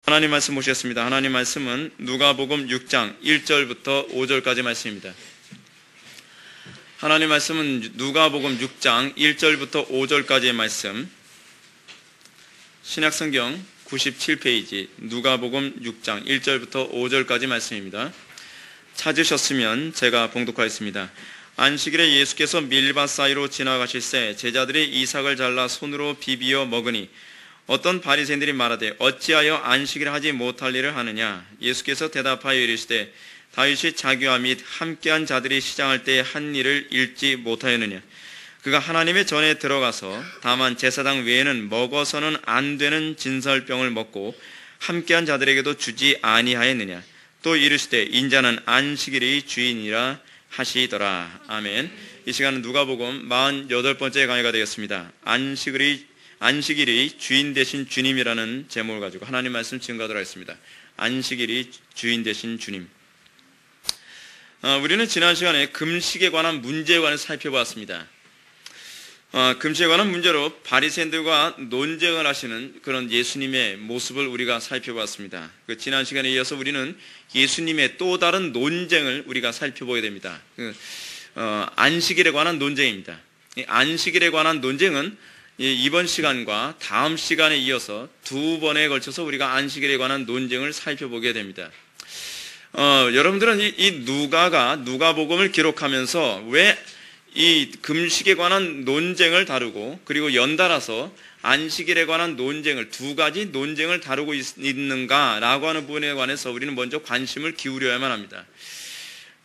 하나님 말씀 보시겠습니다. 하나님 말씀은 누가복음 6장 1절부터 5절까지 말씀입니다. 하나님 말씀은 누가복음 6장 1절부터 5절까지의 말씀, 신약성경 97페이지 누가복음 6장 1절부터 5절까지 말씀입니다. 찾으셨으면 제가 봉독하겠습니다. 안식일에 예수께서 밀밭 사이로 지나가실새 제자들이 이삭을 잘라 손으로 비비어 먹으니 어떤 바리새인들이 말하되 어찌하여 안식일에 하지 못할 일을 하느냐. 예수께서 대답하여 이르시되 다윗이 자기와 및 함께한 자들이 시장할 때에 한 일을 잃지 못하였느냐. 그가 하나님의 전에 들어가서 다만 제사장 외에는 먹어서는 안 되는 진설병을 먹고 함께한 자들에게도 주지 아니하였느냐. 또 이르시되 인자는 안식일의 주인이라 하시더라. 아멘. 이 시간은 누가복음 48번째 강의가 되겠습니다. 안식일이 주인 되신 주님이라는 제목을 가지고 하나님 말씀 증거하도록 하겠습니다. 안식일이 주인 되신 주님. 우리는 지난 시간에 금식에 관한 문제에 관해서 살펴보았습니다. 금식에 관한 문제로 바리새인들과 논쟁을 하시는 그런 예수님의 모습을 우리가 살펴보았습니다. 지난 시간에 이어서 우리는 예수님의 또 다른 논쟁을 우리가 살펴보게 됩니다. 안식일에 관한 논쟁입니다. 안식일에 관한 논쟁은 이번 시간과 다음 시간에 이어서 두 번에 걸쳐서 우리가 안식일에 관한 논쟁을 살펴보게 됩니다. 여러분들은 이 누가복음을 기록하면서 왜 이 금식에 관한 논쟁을 다루고 그리고 연달아서 안식일에 관한 논쟁을 두 가지 논쟁을 다루고 있는가라고 하는 부분에 관해서 우리는 먼저 관심을 기울여야만 합니다.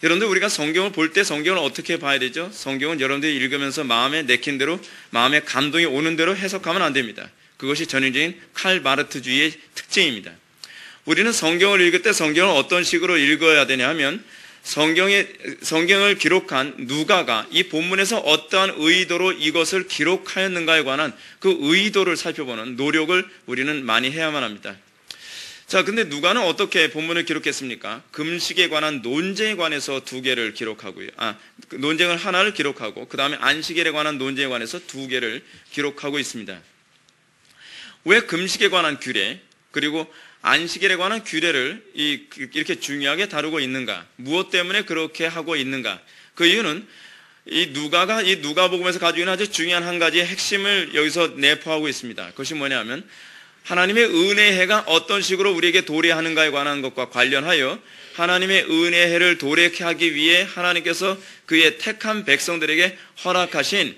여러분들 우리가 성경을 볼 때 성경을 어떻게 봐야 되죠? 성경은 여러분들이 읽으면서 마음에 내킨 대로 마음에 감동이 오는 대로 해석하면 안 됩니다. 그것이 전형적인 칼 마르트주의의 특징입니다. 우리는 성경을 읽을 때 성경을 어떤 식으로 읽어야 되냐 하면 성경을 기록한 누가가 이 본문에서 어떠한 의도로 이것을 기록하였는가에 관한 그 의도를 살펴보는 노력을 우리는 많이 해야만 합니다. 자, 근데 누가는 어떻게 본문을 기록했습니까? 금식에 관한 논쟁에 관해서 두 개를 기록하고요. 논쟁을 하나를 기록하고 그 다음에 안식일에 관한 논쟁에 관해서 두 개를 기록하고 있습니다. 왜 금식에 관한 규례 그리고 안식일에 관한 규례를 이렇게 중요하게 다루고 있는가? 무엇 때문에 그렇게 하고 있는가? 그 이유는 이 누가복음에서 가지고 있는 아주 중요한 한 가지의 핵심을 여기서 내포하고 있습니다. 그것이 뭐냐면 하나님의 은혜의 해가 어떤 식으로 우리에게 도래하는가에 관한 것과 관련하여 하나님의 은혜의 해를 도래케 하기 위해 하나님께서 그의 택한 백성들에게 허락하신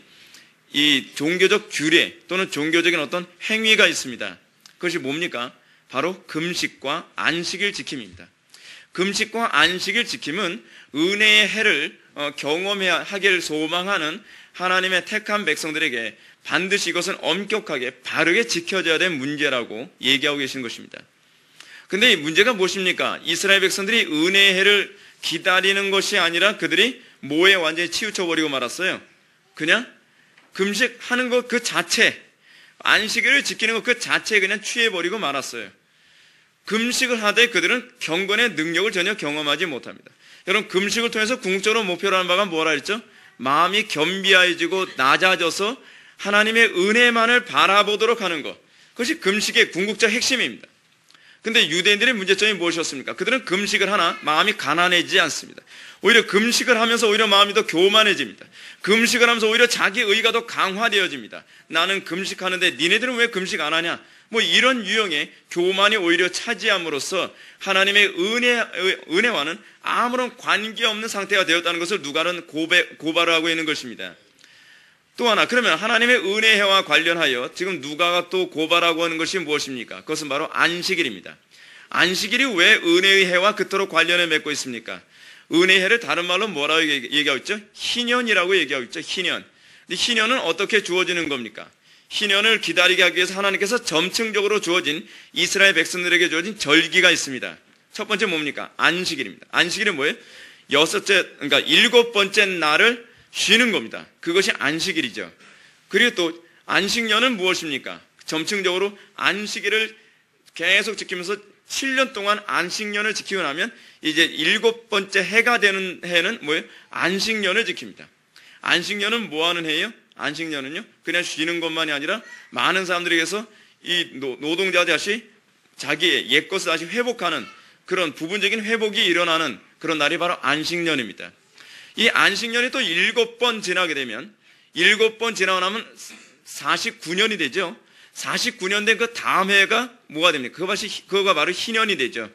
이 종교적 규례 또는 종교적인 어떤 행위가 있습니다. 그것이 뭡니까? 바로 금식과 안식일 지킴입니다. 금식과 안식일 지킴은 은혜의 해를 경험하기를 소망하는 하나님의 택한 백성들에게 반드시 이것은 엄격하게 바르게 지켜져야 될 문제라고 얘기하고 계시는 것입니다. 근데 이 문제가 무엇입니까? 이스라엘 백성들이 은혜의 해를 기다리는 것이 아니라 그들이 뭐에 완전히 치우쳐버리고 말았어요? 그냥 금식하는 것 그 자체, 안식일을 지키는 것 그 자체에 그냥 취해버리고 말았어요. 금식을 하되 그들은 경건의 능력을 전혀 경험하지 못합니다. 여러분, 금식을 통해서 궁극적으로 목표로 하는 바가 뭐라 했죠? 마음이 겸비해지고 낮아져서 하나님의 은혜만을 바라보도록 하는 것. 그것이 금식의 궁극적 핵심입니다. 근데 유대인들의 문제점이 무엇이었습니까? 그들은 금식을 하나 마음이 가난해지지 않습니다. 오히려 금식을 하면서 오히려 마음이 더 교만해집니다. 금식을 하면서 오히려 자기 의가 더 강화되어집니다. 나는 금식하는데 니네들은 왜 금식 안 하냐? 이런 유형의 교만이 오히려 차지함으로써 하나님의 은혜와는 아무런 관계없는 상태가 되었다는 것을 누가는 고발을 하고 있는 것입니다. 또 하나, 그러면 하나님의 은혜와 관련하여 지금 누가가 또 고발하고 하는 것이 무엇입니까? 그것은 바로 안식일입니다. 안식일이 왜 은혜의 해와 그토록 관련을 맺고 있습니까? 은혜의 해를 다른 말로 뭐라고 얘기하고 있죠? 희년이라고 얘기하고 있죠. 희년. 근데 희년은 어떻게 주어지는 겁니까? 희년을 기다리게 하기 위해서 하나님께서 점층적으로 주어진 이스라엘 백성들에게 주어진 절기가 있습니다. 첫 번째 뭡니까? 안식일입니다. 안식일은 뭐예요? 그러니까 7번째 날을 쉬는 겁니다. 그것이 안식일이죠. 그리고 또 안식년은 무엇입니까? 점층적으로 안식일을 계속 지키면서 7년 동안 안식년을 지키고 나면 이제 7번째 해가 되는 해는 뭐예요? 안식년을 지킵니다. 안식년은 뭐 하는 해예요? 안식년은요, 그냥 쉬는 것만이 아니라 많은 사람들에게서 이 노동자들이 자기의 옛것을 다시 회복하는 그런 부분적인 회복이 일어나는 그런 날이 바로 안식년입니다. 이 안식년이 또 7번 지나게 되면 7번 지나고 나면 49년이 되죠. 49년 된 그 다음 해가 뭐가 됩니까? 그거가 바로 희년이 되죠.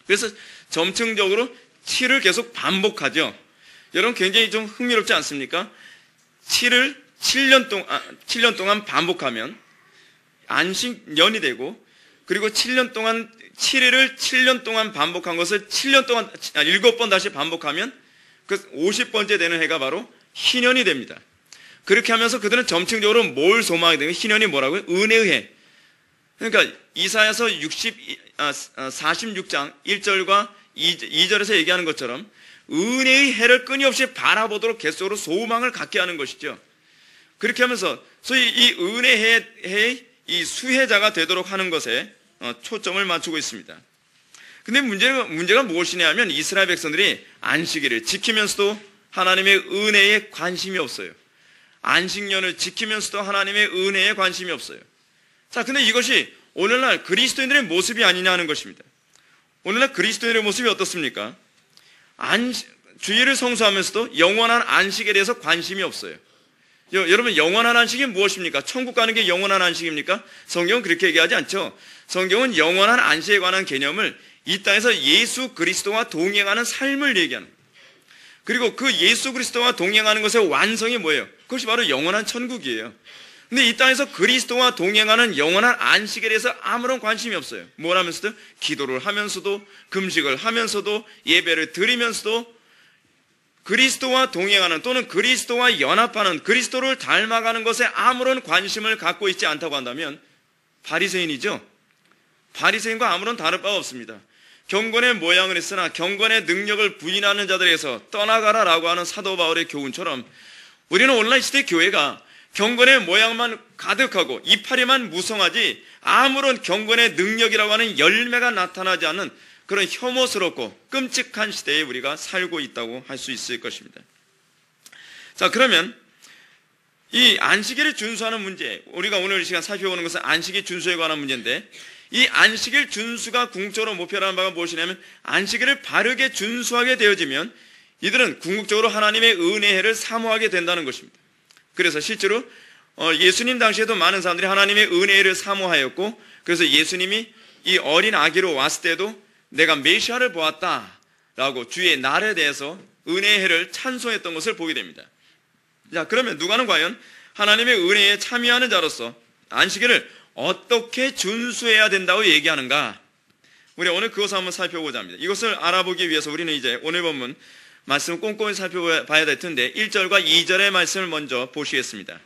그래서 점층적으로 7을 계속 반복하죠. 여러분 굉장히 좀 흥미롭지 않습니까? 7년 동안 반복하면 안식년이 되고, 그리고 7년 동안 7일을 7년 동안 반복한 것을 7번 다시 반복하면 그 50번째 되는 해가 바로 희년이 됩니다. 그렇게 하면서 그들은 점층적으로 뭘 소망하게 되면 희년이 뭐라고요? 은혜의 해. 그러니까 이사야서 46장 1절과 2절에서 얘기하는 것처럼 은혜의 해를 끊임없이 바라보도록 계속으로 소망을 갖게 하는 것이죠. 그렇게 하면서 소위 이 은혜의 이 수혜자가 되도록 하는 것에 초점을 맞추고 있습니다. 근데 문제가 무엇이냐 하면 이스라엘 백성들이 안식일을 지키면서도 하나님의 은혜에 관심이 없어요. 안식년을 지키면서도 하나님의 은혜에 관심이 없어요. 자, 근데 이것이 오늘날 그리스도인들의 모습이 아니냐 하는 것입니다. 오늘날 그리스도인들의 모습이 어떻습니까? 주일을 성수하면서도 영원한 안식에 대해서 관심이 없어요. 여러분, 영원한 안식이 무엇입니까? 천국 가는 게 영원한 안식입니까? 성경은 그렇게 얘기하지 않죠. 성경은 영원한 안식에 관한 개념을 이 땅에서 예수 그리스도와 동행하는 삶을 얘기하는 거예요. 그리고 그 예수 그리스도와 동행하는 것의 완성이 뭐예요? 그것이 바로 영원한 천국이에요. 근데 이 땅에서 그리스도와 동행하는 영원한 안식에 대해서 아무런 관심이 없어요. 뭘 하면서도? 기도를 하면서도, 금식을 하면서도, 예배를 드리면서도 그리스도와 동행하는, 또는 그리스도와 연합하는, 그리스도를 닮아가는 것에 아무런 관심을 갖고 있지 않다고 한다면 바리새인이죠. 바리새인과 아무런 다를 바가 없습니다. 경건의 모양을 했으나 경건의 능력을 부인하는 자들에게서 떠나가라라고 하는 사도 바울의 교훈처럼 우리는 오늘날 시대 교회가 경건의 모양만 가득하고 이파리만 무성하지 아무런 경건의 능력이라고 하는 열매가 나타나지 않는 그런 혐오스럽고 끔찍한 시대에 우리가 살고 있다고 할 수 있을 것입니다. 자, 그러면 이 안식일을 준수하는 문제, 우리가 오늘 이 시간 살펴보는 것은 안식일 준수에 관한 문제인데, 이 안식일 준수가 궁극적으로 목표로 하는 바가 무엇이냐면 안식일을 바르게 준수하게 되어지면 이들은 궁극적으로 하나님의 은혜를 사모하게 된다는 것입니다. 그래서 실제로 예수님 당시에도 많은 사람들이 하나님의 은혜를 사모하였고, 그래서 예수님이 이 어린 아기로 왔을 때도 내가 메시아를 보았다라고 주의 날에 대해서 은혜의 해를 찬송했던 것을 보게 됩니다. 자, 그러면 누가는 과연 하나님의 은혜에 참여하는 자로서 안식일을 어떻게 준수해야 된다고 얘기하는가? 우리 오늘 그것을 한번 살펴보자 합니다. 이것을 알아보기 위해서 우리는 이제 오늘 본문 말씀을 꼼꼼히 살펴봐야 될 텐데 1절과 2절의 말씀을 먼저 보시겠습니다.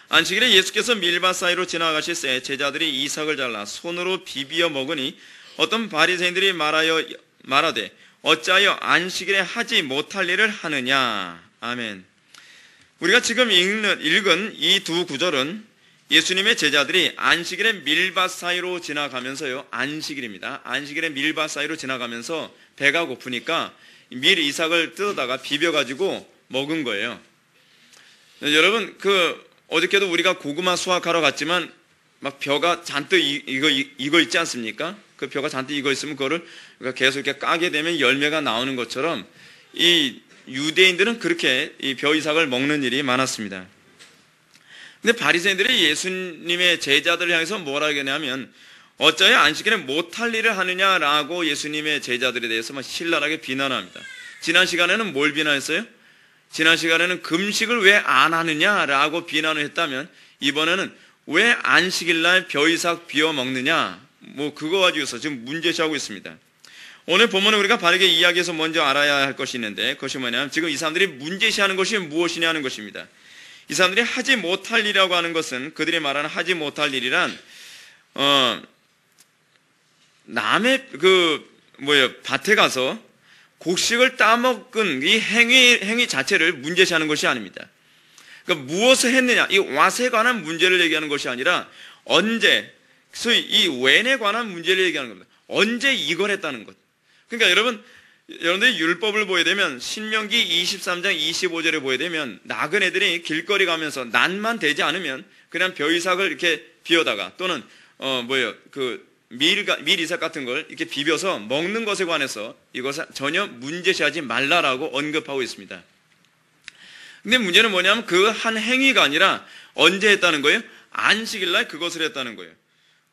안식일에 예수께서 밀밭 사이로 지나가실 때 제자들이 이삭을 잘라 손으로 비비어 먹으니 어떤 바리새인들이 말하되 어찌하여 안식일에 하지 못할 일을 하느냐. 아멘. 우리가 지금 읽은 이 두 구절은 예수님의 제자들이 안식일의 밀밭 사이로 지나가면서요. 안식일입니다. 안식일의 밀밭 사이로 지나가면서 배가 고프니까 밀 이삭을 뜯어다가 비벼가지고 먹은 거예요. 여러분, 어저께도 우리가 고구마 수확하러 갔지만 막 벼가 잔뜩 익어 있지 않습니까? 그 벼가 잔뜩 익어 있으면 그거를 계속 이렇게 까게 되면 열매가 나오는 것처럼 이 유대인들은 그렇게 이 벼 이삭을 먹는 일이 많았습니다. 근데 바리새인들이 예수님의 제자들을 향해서 뭐라 하냐면 어찌하여 안식일에 못할 일을 하느냐라고 예수님의 제자들에 대해서 막 신랄하게 비난합니다. 지난 시간에는 뭘 비난했어요? 지난 시간에는 금식을 왜 안 하느냐라고 비난을 했다면 이번에는 왜 안식일날 벼 이삭 비워 먹느냐, 그거 가지고서 지금 문제시하고 있습니다. 오늘 본문은 우리가 바르게 이야기해서 먼저 알아야 할 것이 있는데 그것이 뭐냐면 지금 이 사람들이 문제시하는 것이 무엇이냐는 것입니다. 이 사람들이 하지 못할 일이라고 하는 것은 그들이 말하는 하지 못할 일이란 남의 밭에 가서 곡식을 따먹은 이 행위 자체를 문제시하는 것이 아닙니다. 그러니까 무엇을 했느냐, 이 왓에 관한 문제를 얘기하는 것이 아니라 언제, 소위 이 웬에 관한 문제를 얘기하는 겁니다. 언제 이걸 했다는 것. 그러니까 여러분들이 율법을 보게 되면 신명기 23장 25절에 보게 되면 나그네들이 길거리 가면서 낮만 되지 않으면 그냥 벼 이삭을 이렇게 비워다가 또는 밀 이삭 같은 걸 이렇게 비벼서 먹는 것에 관해서 이것을 전혀 문제시하지 말라라고 언급하고 있습니다. 근데 문제는 뭐냐면 그 한 행위가 아니라 언제 했다는 거예요? 안식일날 그것을 했다는 거예요.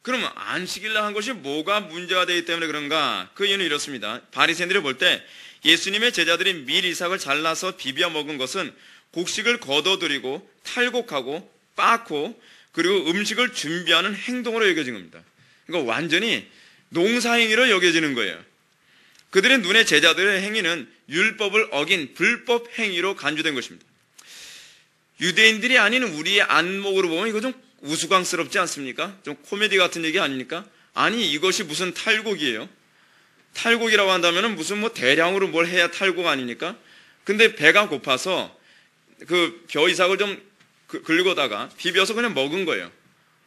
그러면 안식일날 한 것이 뭐가 문제가 되기 때문에 그런가? 그 이유는 이렇습니다. 바리새인들이 볼 때 예수님의 제자들이 밀 이삭을 잘라서 비벼 먹은 것은 곡식을 걷어들이고 탈곡하고 빻고 그리고 음식을 준비하는 행동으로 여겨진 겁니다. 그러니까 완전히 농사행위로 여겨지는 거예요. 그들의 눈에 제자들의 행위는 율법을 어긴 불법 행위로 간주된 것입니다. 유대인들이 아닌 우리의 안목으로 보면 이거 좀 우스꽝스럽지 않습니까? 좀 코미디 같은 얘기 아닙니까? 아니 이것이 무슨 탈곡이에요? 탈곡이라고 한다면 무슨 뭐 대량으로 뭘 해야 탈곡 아닙니까? 근데 배가 고파서 그 벼이삭을 좀 긁어다가 비벼서 그냥 먹은 거예요.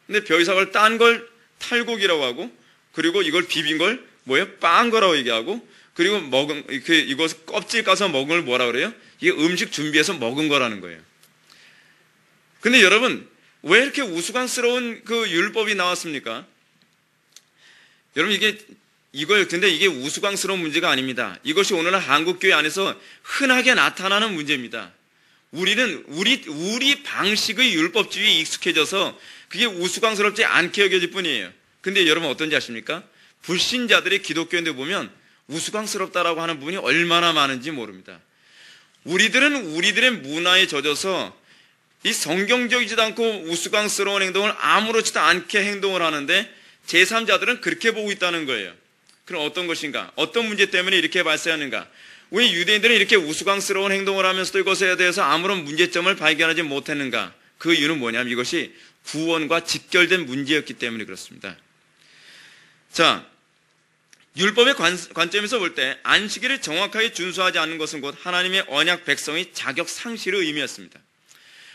근데 벼이삭을 딴 걸 탈곡이라고 하고 그리고 이걸 비빈 걸 뭐예요? 빻은 거라고 얘기하고 그리고 먹은 이것을 껍질 까서 먹은 걸 뭐라 그래요? 이게 음식 준비해서 먹은 거라는 거예요. 근데 여러분 왜 이렇게 우스꽝스러운 그 율법이 나왔습니까? 여러분 근데 이게 우스꽝스러운 문제가 아닙니다. 이것이 오늘날 한국교회 안에서 흔하게 나타나는 문제입니다. 우리는 우리 방식의 율법주의에 익숙해져서 그게 우스꽝스럽지 않게 여겨질 뿐이에요. 근데 여러분 어떤지 아십니까? 불신자들이 기독교인들 보면 우스꽝스럽다라고 하는 부분이 얼마나 많은지 모릅니다. 우리들은 우리들의 문화에 젖어서 이 성경적이지도 않고 우스꽝스러운 행동을 아무렇지도 않게 행동을 하는데 제3자들은 그렇게 보고 있다는 거예요. 그럼 어떤 것인가? 어떤 문제 때문에 이렇게 발생하는가? 왜 유대인들은 이렇게 우스꽝스러운 행동을 하면서도 이것에 대해서 아무런 문제점을 발견하지 못했는가? 그 이유는 뭐냐면 이것이 구원과 직결된 문제였기 때문에 그렇습니다. 자, 율법의 관점에서 볼 때 안식일을 정확하게 준수하지 않는 것은 곧 하나님의 언약 백성의 자격 상실을 의미했습니다.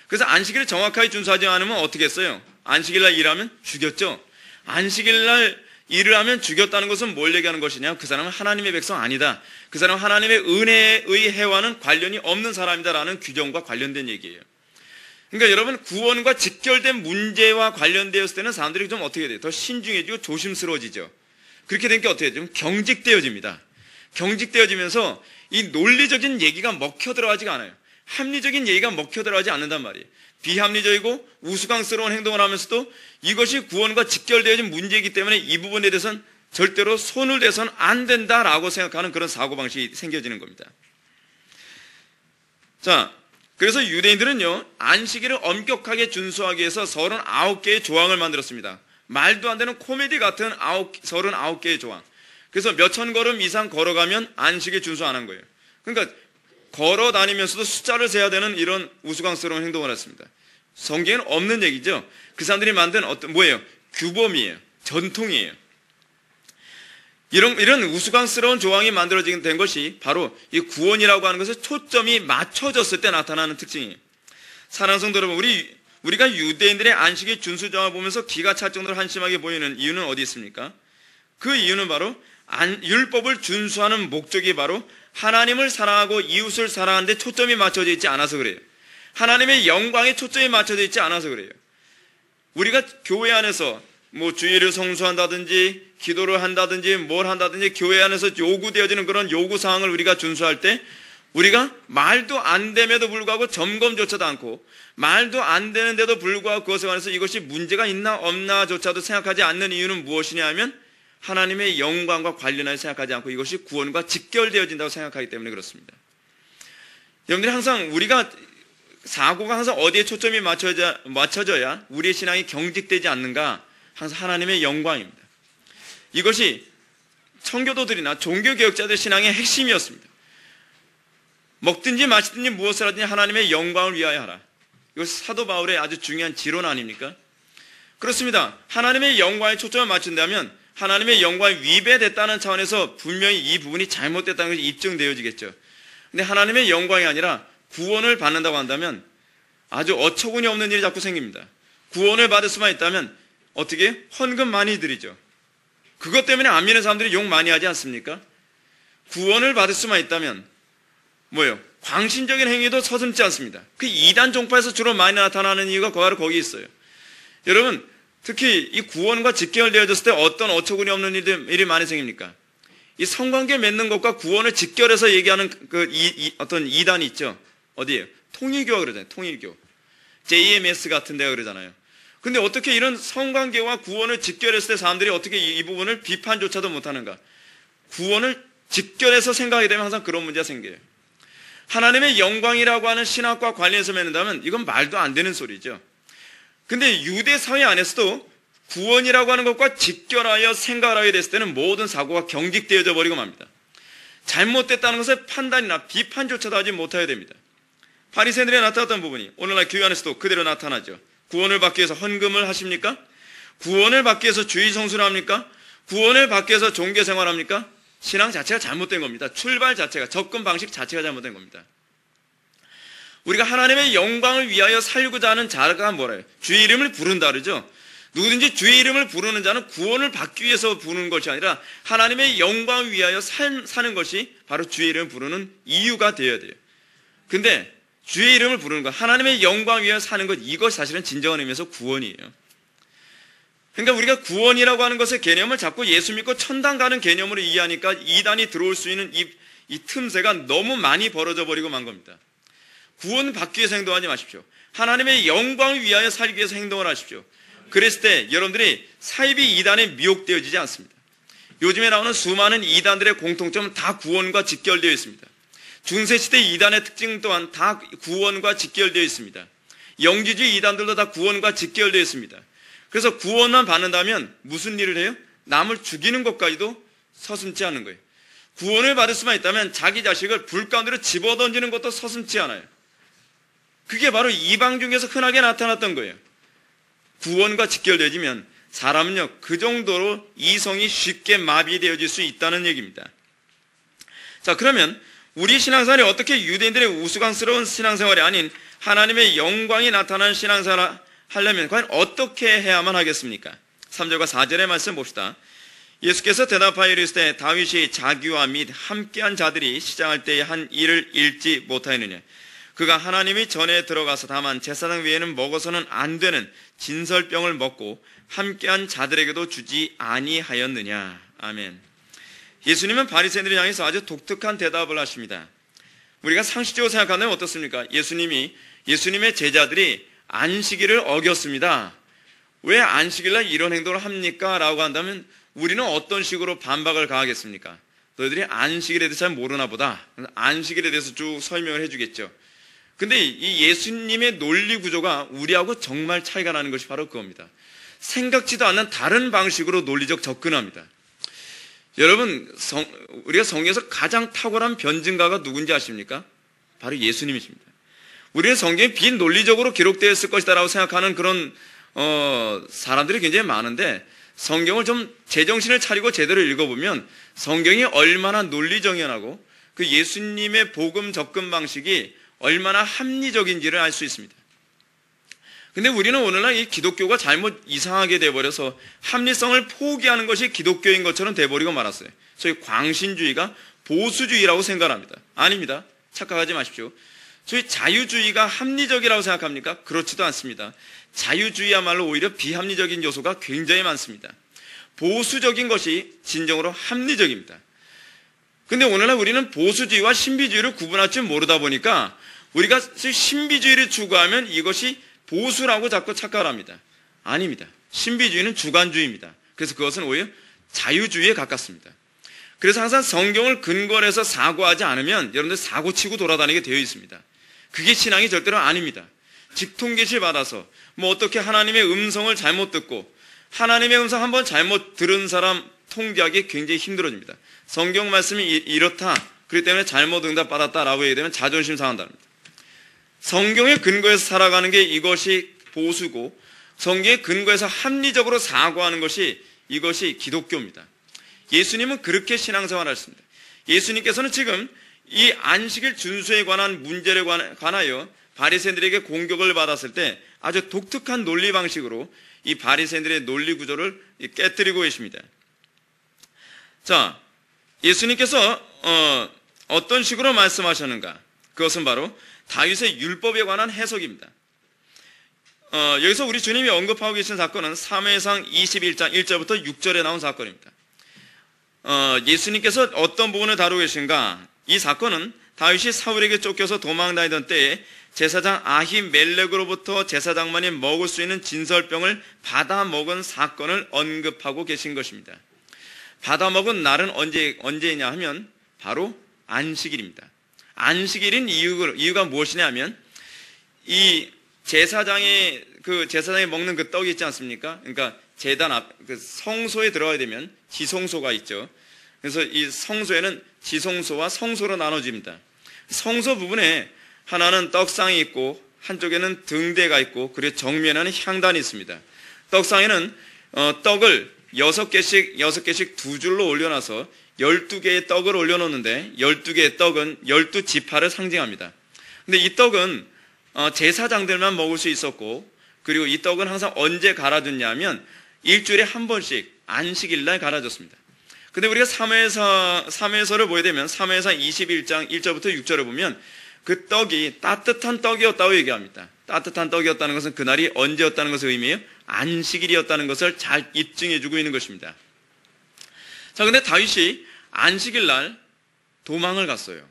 그래서 안식일을 정확하게 준수하지 않으면 어떻게 했어요? 안식일날 일하면 죽였죠. 안식일날 일을 하면 죽였다는 것은 뭘 얘기하는 것이냐? 그 사람은 하나님의 백성 아니다. 그 사람은 하나님의 은혜의 해와는 관련이 없는 사람이다라는 규정과 관련된 얘기예요. 그러니까 여러분 구원과 직결된 문제와 관련되었을 때는 사람들이 좀 어떻게 돼요? 더 신중해지고 조심스러워지죠. 그렇게 된 게 어떻게 되죠? 경직되어집니다. 경직되어지면서 이 논리적인 얘기가 먹혀 들어가지가 않아요. 합리적인 얘기가 먹혀 들어가지 않는단 말이에요. 비합리적이고 우스꽝스러운 행동을 하면서도 이것이 구원과 직결되어진 문제이기 때문에 이 부분에 대해서는 절대로 손을 대서는 안 된다라고 생각하는 그런 사고방식이 생겨지는 겁니다. 자, 그래서 유대인들은요, 안식일을 엄격하게 준수하기 위해서 39개의 조항을 만들었습니다. 말도 안 되는 코미디 같은 39개의 조항. 그래서 몇천 걸음 이상 걸어가면 안식일 준수 안 한 거예요. 그러니까 걸어 다니면서도 숫자를 세야 되는 이런 우스꽝스러운 행동을 했습니다. 성경에는 없는 얘기죠. 그 사람들이 만든 뭐예요? 규범이에요. 전통이에요. 이런 우스꽝스러운 조항이 만들어지게 된 것이 바로 이 구원이라고 하는 것에 초점이 맞춰졌을 때 나타나는 특징이에요. 사랑하는 성도 여러분, 우리가 유대인들의 안식일 준수 조항을 보면서 기가 찰 정도로 한심하게 보이는 이유는 어디 있습니까? 그 이유는 바로 율법을 준수하는 목적이 바로 하나님을 사랑하고 이웃을 사랑하는 데 초점이 맞춰져 있지 않아서 그래요. 하나님의 영광에 초점이 맞춰져 있지 않아서 그래요. 우리가 교회 안에서 뭐 주일을 성수한다든지 기도를 한다든지 뭘 한다든지 교회 안에서 요구되어지는 그런 요구사항을 우리가 준수할 때 우리가 말도 안 됨에도 불구하고 점검조차도 않고 말도 안 되는데도 불구하고 그것에 관해서 이것이 문제가 있나 없나조차도 생각하지 않는 이유는 무엇이냐 하면 하나님의 영광과 관련하여 생각하지 않고 이것이 구원과 직결되어진다고 생각하기 때문에 그렇습니다. 여러분들이 항상 우리가 사고가 항상 어디에 초점이 맞춰져야 우리의 신앙이 경직되지 않는가? 항상 하나님의 영광입니다. 이것이 청교도들이나 종교개혁자들 신앙의 핵심이었습니다. 먹든지 마시든지 무엇을 하든지 하나님의 영광을 위하여 하라. 이것이 사도 바울의 아주 중요한 지론 아닙니까? 그렇습니다. 하나님의 영광에 초점을 맞춘다면 하나님의 영광이 위배됐다는 차원에서 분명히 이 부분이 잘못됐다는 것이 입증되어지겠죠. 근데 하나님의 영광이 아니라 구원을 받는다고 한다면 아주 어처구니 없는 일이 자꾸 생깁니다. 구원을 받을 수만 있다면 어떻게? 헌금 많이 드리죠. 그것 때문에 안 믿는 사람들이 욕 많이 하지 않습니까? 구원을 받을 수만 있다면 뭐예요? 광신적인 행위도 서슴지 않습니다. 그 이단 종파에서 주로 많이 나타나는 이유가 바로 거기 있어요. 여러분, 특히 이 구원과 직결되어졌을 때 어떤 어처구니 없는 일이 많이 생깁니까? 이 성관계 맺는 것과 구원을 직결해서 얘기하는 어떤 이단이 있죠. 어디에요? 통일교가 그러잖아요. 통일교. JMS 같은 데가 그러잖아요. 근데 어떻게 이런 성관계와 구원을 직결했을 때 사람들이 어떻게 이 부분을 비판조차도 못하는가? 구원을 직결해서 생각하게 되면 항상 그런 문제가 생겨요. 하나님의 영광이라고 하는 신학과 관련해서 맺는다면 이건 말도 안 되는 소리죠. 근데 유대 사회 안에서도 구원이라고 하는 것과 직결하여 생각을 하게 됐을 때는 모든 사고가 경직되어져 버리고 맙니다. 잘못됐다는 것을 판단이나 비판조차도 하지 못하게 됩니다. 바리새인들에 나타났던 부분이 오늘날 교회 안에서도 그대로 나타나죠. 구원을 받기 위해서 헌금을 하십니까? 구원을 받기 위해서 주의 성수를 합니까? 구원을 받기 위해서 종교 생활합니까? 신앙 자체가 잘못된 겁니다. 출발 자체가, 접근 방식 자체가 잘못된 겁니다. 우리가 하나님의 영광을 위하여 살고자 하는 자가 뭐래요? 주의 이름을 부른다 그러죠. 누구든지 주의 이름을 부르는 자는 구원을 받기 위해서 부르는 것이 아니라 하나님의 영광을 위하여 사는 것이 바로 주의 이름을 부르는 이유가 되어야 돼요. 근데 주의 이름을 부르는 것, 하나님의 영광을 위하여 사는 것, 이것 사실은 진정한 의미에서 구원이에요. 그러니까 우리가 구원이라고 하는 것의 개념을 자꾸 예수 믿고 천당 가는 개념으로 이해하니까 이단이 들어올 수 있는 이 틈새가 너무 많이 벌어져 버리고 만 겁니다. 구원 받기 위해서 행동하지 마십시오. 하나님의 영광을 위하여 살기 위해서 행동을 하십시오. 그랬을 때 여러분들이 사이비 이단에 미혹되어지지 않습니다. 요즘에 나오는 수많은 이단들의 공통점은 다 구원과 직결되어 있습니다. 중세시대 이단의 특징 또한 다 구원과 직결되어 있습니다. 영지주의 이단들도 다 구원과 직결되어 있습니다. 그래서 구원만 받는다면 무슨 일을 해요? 남을 죽이는 것까지도 서슴지 않는 거예요. 구원을 받을 수만 있다면 자기 자식을 불 가운데로 집어던지는 것도 서슴지 않아요. 그게 바로 이방 중에서 흔하게 나타났던 거예요. 구원과 직결되어지면 사람은요, 그 정도로 이성이 쉽게 마비되어질 수 있다는 얘기입니다. 자, 그러면 우리 신앙생활이 어떻게 유대인들의 우스꽝스러운 신앙생활이 아닌 하나님의 영광이 나타나는 신앙생활을 하려면 과연 어떻게 해야만 하겠습니까? 3절과 4절의 말씀 봅시다. 예수께서 대답하여 이르시되 다윗이 자기와 및 함께한 자들이 시장할 때에 한 일을 잃지 못하였느냐? 그가 하나님이 전에 들어가서 다만 제사장 외에는 먹어서는 안 되는 진설병을 먹고 함께한 자들에게도 주지 아니하였느냐? 아멘. 예수님은 바리새인들을 향해서 아주 독특한 대답을 하십니다. 우리가 상식적으로 생각하면 어떻습니까? 예수님의 제자들이 안식일을 어겼습니다. 왜 안식일날 이런 행동을 합니까? 라고 한다면 우리는 어떤 식으로 반박을 가하겠습니까? 너희들이 안식일에 대해서 잘 모르나 보다. 안식일에 대해서 쭉 설명을 해주겠죠. 근데 이 예수님의 논리 구조가 우리하고 정말 차이가 나는 것이 바로 그겁니다. 생각지도 않는 다른 방식으로 논리적 접근합니다. 여러분, 우리가 성경에서 가장 탁월한 변증가가 누군지 아십니까? 바로 예수님이십니다. 우리는 성경에 비논리적으로 기록되어 있을 것이다라고 생각하는 그런 사람들이 굉장히 많은데 성경을 좀 제정신을 차리고 제대로 읽어보면 성경이 얼마나 논리정연하고 그 예수님의 복음 접근 방식이 얼마나 합리적인지를 알 수 있습니다. 근데 우리는 오늘날 이 기독교가 잘못 이상하게 돼버려서 합리성을 포기하는 것이 기독교인 것처럼 돼버리고 말았어요. 소위 광신주의가 보수주의라고 생각합니다. 아닙니다. 착각하지 마십시오. 소위 자유주의가 합리적이라고 생각합니까? 그렇지도 않습니다. 자유주의야말로 오히려 비합리적인 요소가 굉장히 많습니다. 보수적인 것이 진정으로 합리적입니다. 근데 오늘날 우리는 보수주의와 신비주의를 구분할 줄 모르다 보니까 우리가 신비주의를 추구하면 이것이 보수라고 자꾸 착각을 합니다. 아닙니다. 신비주의는 주관주의입니다. 그래서 그것은 오히려 자유주의에 가깝습니다. 그래서 항상 성경을 근거로 해서 사고하지 않으면 여러분들 사고치고 돌아다니게 되어 있습니다. 그게 신앙이 절대로 아닙니다. 직통계시 받아서 뭐 어떻게 하나님의 음성을 잘못 듣고 하나님의 음성 한번 잘못 들은 사람 통제하기 굉장히 힘들어집니다. 성경 말씀이 이렇다. 그렇기 때문에 잘못 응답받았다라고 얘기되면 자존심 상한답니다. 성경에 근거해서 살아가는 게 이것이 보수고 성경에 근거해서 합리적으로 사고하는 것이 이것이 기독교입니다. 예수님은 그렇게 신앙생활을 하셨습니다. 예수님께서는 지금 이 안식일 준수에 관한 문제를 관하여 바리새인들에게 공격을 받았을 때 아주 독특한 논리 방식으로 이 바리새인들의 논리 구조를 깨뜨리고 계십니다. 자, 예수님께서 어떤 식으로 말씀하셨는가? 그것은 바로 다윗의 율법에 관한 해석입니다. 여기서 우리 주님이 언급하고 계신 사건은 사무엘상 21장 1절부터 6절에 나온 사건입니다. 예수님께서 어떤 부분을 다루고 계신가? 이 사건은 다윗이 사울에게 쫓겨서 도망다니던 때에 제사장 아히멜렉으로부터 제사장만이 먹을 수 있는 진설병을 받아 먹은 사건을 언급하고 계신 것입니다. 받아 먹은 날은 언제냐 하면 바로 안식일입니다. 안식일인 이유가 무엇이냐 하면 이 제사장이 먹는 그 떡이 있지 않습니까? 그러니까 제단 앞, 성소에 들어가야 되면 지성소가 있죠. 그래서 이 성소에는 지성소와 성소로 나눠집니다. 성소 부분에 하나는 떡상이 있고 한쪽에는 등대가 있고 그리고 정면에는 향단이 있습니다. 떡상에는 떡을 6개씩 두 줄로 올려놔서 12개의 떡을 올려놓는데 12개의 떡은 12지파를 상징합니다. 근데 이 떡은 제사장들만 먹을 수 있었고 그리고 이 떡은 항상 언제 갈아줬냐면 일주일에 한 번씩 안식일날 갈아줬습니다. 근데 우리가 사무엘서를 보게 되면 사무엘상 21장 1절부터 6절을 보면 그 떡이 따뜻한 떡이었다고 얘기합니다. 따뜻한 떡이었다는 것은 그날이 언제였다는 것을 의미해요? 안식일이었다는 것을 잘 입증해주고 있는 것입니다. 자, 근데 다윗이 안식일날 도망을 갔어요.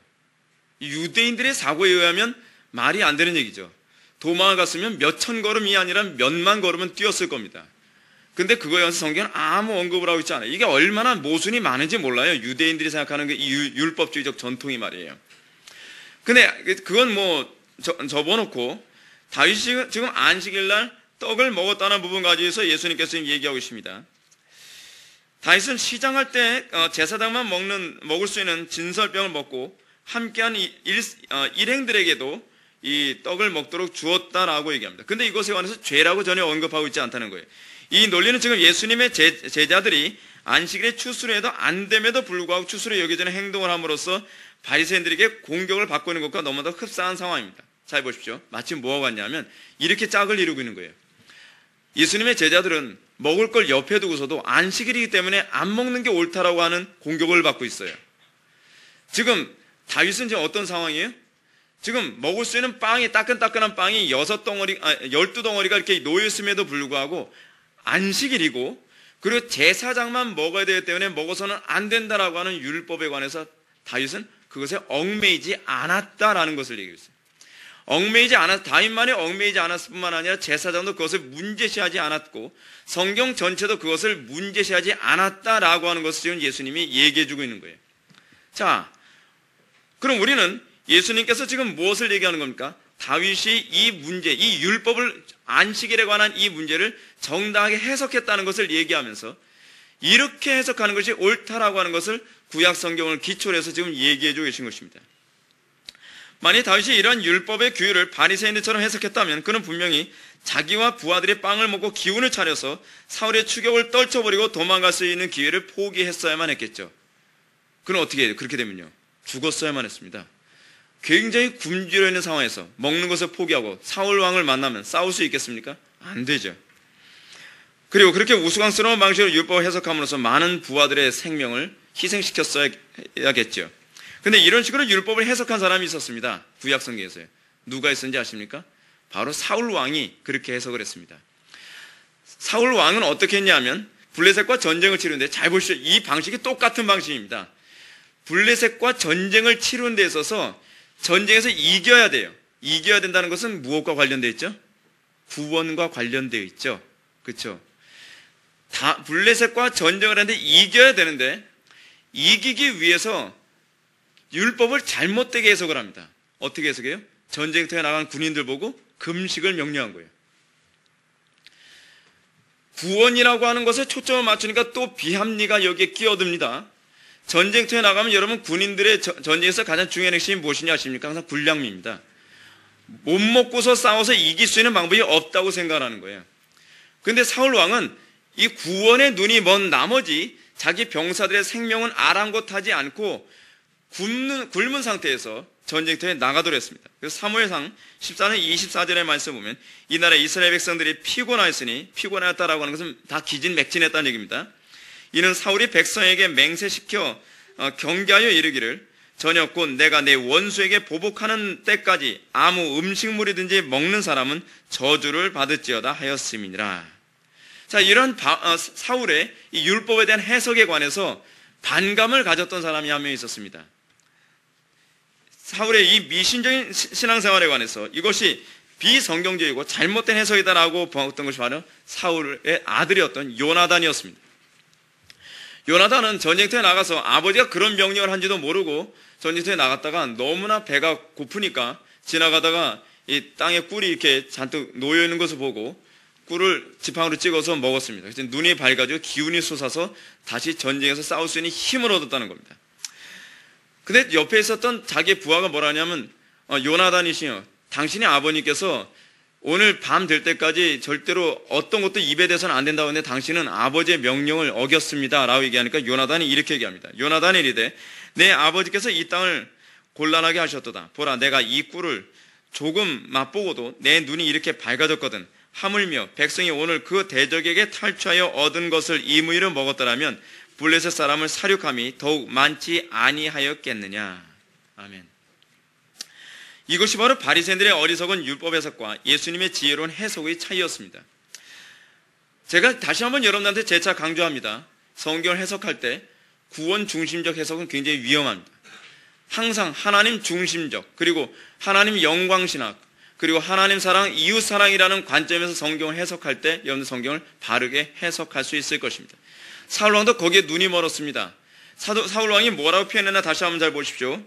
유대인들의 사고에 의하면 말이 안 되는 얘기죠. 도망을 갔으면 몇천 걸음이 아니라 몇만 걸음은 뛰었을 겁니다. 근데 그거에 관해서 성경은 아무 언급을 하고 있지 않아요. 이게 얼마나 모순이 많은지 몰라요. 유대인들이 생각하는 그 율법주의적 전통이 말이에요. 근데 그건 접어놓고 다윗이 지금 안식일날 떡을 먹었다는 부분 가지고서 예수님께서 얘기하고 계십니다. 다윗은 시장할 때 제사장만 먹을 수 있는 진설병을 먹고 함께한 일행들에게도 이 떡을 먹도록 주었다라고 얘기합니다. 근데 이것에 관해서 죄라고 전혀 언급하고 있지 않다는 거예요. 이 논리는 지금 예수님의 제자들이 안식일에 추수를 해도 안 됨에도 불구하고 추수를 여기저기 행동을 함으로써 바리새인들에게 공격을 받고 있는 것과 너무나 흡사한 상황입니다. 잘 보십시오. 마치 뭐하고 같냐면 이렇게 짝을 이루고 있는 거예요. 예수님의 제자들은 먹을 걸 옆에 두고서도 안식일이기 때문에 안 먹는 게 옳다라고 하는 공격을 받고 있어요. 지금 다윗은 지금 어떤 상황이에요? 지금 먹을 수 있는 빵이 따끈따끈한 빵이 12덩어리가 이렇게 놓여있음에도 불구하고 안식일이고 그리고 제사장만 먹어야 되기 때문에 먹어서는 안 된다라고 하는 율법에 관해서 다윗은 그것에 얽매이지 않았다라는 것을 얘기했어요. 다윗만이 얽매이지 않았을 뿐만 아니라 제사장도 그것을 문제시하지 않았고 성경 전체도 그것을 문제시하지 않았다라고 하는 것을 지금 예수님이 얘기해주고 있는 거예요. 자, 그럼 우리는 예수님께서 지금 무엇을 얘기하는 겁니까? 다윗이 이 문제, 이 율법을 안식일에 관한 이 문제를 정당하게 해석했다는 것을 얘기하면서 이렇게 해석하는 것이 옳다라고 하는 것을 구약 성경을 기초로 해서 지금 얘기해주고 계신 것입니다. 만약 다윗이 이러한 율법의 규율을 바리새인들처럼 해석했다면 그는 분명히 자기와 부하들이 빵을 먹고 기운을 차려서 사울의 추격을 떨쳐버리고 도망갈 수 있는 기회를 포기했어야만 했겠죠. 그는 어떻게 해요? 그렇게 되면요, 죽었어야만 했습니다. 굉장히 굶주려 있는 상황에서 먹는 것을 포기하고 사울 왕을 만나면 싸울 수 있겠습니까? 안 되죠. 그리고 그렇게 우스꽝스러운 방식으로 율법을 해석함으로써 많은 부하들의 생명을 희생시켰어야겠죠. 근데 이런 식으로 율법을 해석한 사람이 있었습니다. 구약 성경에서요. 누가 있었는지 아십니까? 바로 사울 왕이 그렇게 해석을 했습니다. 사울 왕은 어떻게 했냐면 블레셋과 전쟁을 치르는데, 잘 보시죠. 이 방식이 똑같은 방식입니다. 블레셋과 전쟁을 치르는 데 있어서 전쟁에서 이겨야 돼요. 이겨야 된다는 것은 무엇과 관련되어 있죠? 구원과 관련되어 있죠. 그렇죠? 블레셋과 전쟁을 하는데 이겨야 되는데 이기기 위해서 율법을 잘못되게 해석을 합니다. 어떻게 해석해요? 전쟁터에 나간 군인들 보고 금식을 명령한 거예요. 구원이라고 하는 것에 초점을 맞추니까 또 비합리가 여기에 끼어듭니다. 전쟁터에 나가면 여러분 군인들의 전쟁에서 가장 중요한 핵심이 무엇이냐 아십니까? 항상 군량미입니다. 못 먹고서 싸워서 이길 수 있는 방법이 없다고 생각하는 거예요. 그런데 사울 왕은 이 구원의 눈이 먼 나머지 자기 병사들의 생명은 아랑곳하지 않고 굶은 상태에서 전쟁터에 나가도록 했습니다. 그래서 사무엘상 14장 24절의 말씀 보면 이 나라 이스라엘 백성들이 피곤하였다라고 하는 것은 다 기진맥진했다는 얘기입니다. 이는 사울이 백성에게 맹세시켜 경계하여 이르기를 저녁 곧 내가 내 원수에게 보복하는 때까지 아무 음식물이든지 먹는 사람은 저주를 받을지어다 하였음이니라. 자, 이런 사울의 이 율법에 대한 해석에 관해서 반감을 가졌던 사람이 한 명 있었습니다. 사울의 이 미신적인 신앙생활에 관해서 이것이 비성경적이고 잘못된 해석이다라고 보았던 것이 바로 사울의 아들이었던 요나단이었습니다. 요나단은 전쟁터에 나가서 아버지가 그런 명령을 한지도 모르고 전쟁터에 나갔다가 너무나 배가 고프니까 지나가다가 이 땅에 꿀이 이렇게 잔뜩 놓여 있는 것을 보고 꿀을 지팡이로 찍어서 먹었습니다. 그래서 눈이 밝아지고 기운이 솟아서 다시 전쟁에서 싸울 수 있는 힘을 얻었다는 겁니다. 근데 옆에 있었던 자기의 부하가 뭐라 하냐면 요나단이시여, 당신의 아버님께서 오늘 밤 될 때까지 절대로 어떤 것도 입에 대서는 안 된다고 했는데 당신은 아버지의 명령을 어겼습니다 라고 얘기하니까 요나단이 이렇게 얘기합니다. 요나단이 이르되 내 아버지께서 이 땅을 곤란하게 하셨도다. 보라, 내가 이 꿀을 조금 맛보고도 내 눈이 이렇게 밝아졌거든. 하물며 백성이 오늘 그 대적에게 탈취하여 얻은 것을 이무이로 먹었더라면 블레셋 사람을 사륙함이 더욱 많지 아니하였겠느냐. 아멘. 이것이 바로 바리새인들의 어리석은 율법 해석과 예수님의 지혜로운 해석의 차이였습니다. 제가 다시 한번 여러분들한테 재차 강조합니다. 성경을 해석할 때 구원 중심적 해석은 굉장히 위험합니다. 항상 하나님 중심적, 그리고 하나님 영광신학, 그리고 하나님 사랑, 이웃 사랑이라는 관점에서 성경을 해석할 때 여러분 성경을 바르게 해석할 수 있을 것입니다. 사울왕도 거기에 눈이 멀었습니다. 사울왕이 뭐라고 표현했나 다시 한번 잘 보십시오.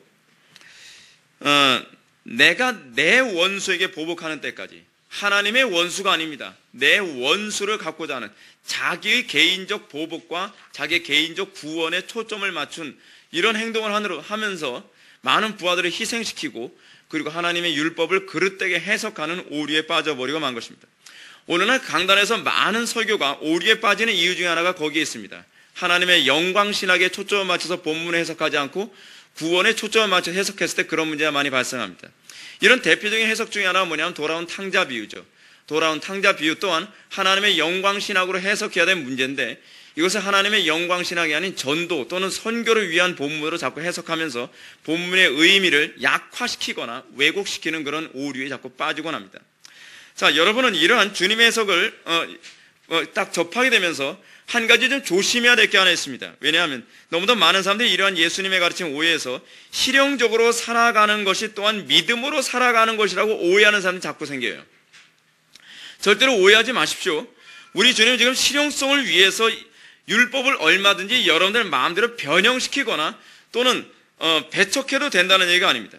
내가 내 원수에게 보복하는 때까지. 하나님의 원수가 아닙니다. 내 원수를 갖고자 하는 자기의 개인적 보복과 자기의 개인적 구원에 초점을 맞춘 이런 행동을 하면서 많은 부하들을 희생시키고 그리고 하나님의 율법을 그릇되게 해석하는 오류에 빠져버리고 만 것입니다. 오늘날 강단에서 많은 설교가 오류에 빠지는 이유 중에 하나가 거기에 있습니다. 하나님의 영광신학에 초점을 맞춰서 본문을 해석하지 않고 구원에 초점을 맞춰서 해석했을 때 그런 문제가 많이 발생합니다. 이런 대표적인 해석 중에 하나가 뭐냐면 돌아온 탕자 비유죠. 돌아온 탕자 비유 또한 하나님의 영광신학으로 해석해야 될 문제인데 이것을 하나님의 영광신학이 아닌 전도 또는 선교를 위한 본문으로 자꾸 해석하면서 본문의 의미를 약화시키거나 왜곡시키는 그런 오류에 자꾸 빠지곤 합니다. 자, 여러분은 이러한 주님의 해석을 딱 접하게 되면서 한 가지 좀 조심해야 될 게 하나 있습니다. 왜냐하면 너무도 많은 사람들이 이러한 예수님의 가르침 오해해서 실용적으로 살아가는 것이 또한 믿음으로 살아가는 것이라고 오해하는 사람들이 자꾸 생겨요. 절대로 오해하지 마십시오. 우리 주님은 지금 실용성을 위해서 율법을 얼마든지 여러분들 마음대로 변형시키거나 또는 배척해도 된다는 얘기가 아닙니다.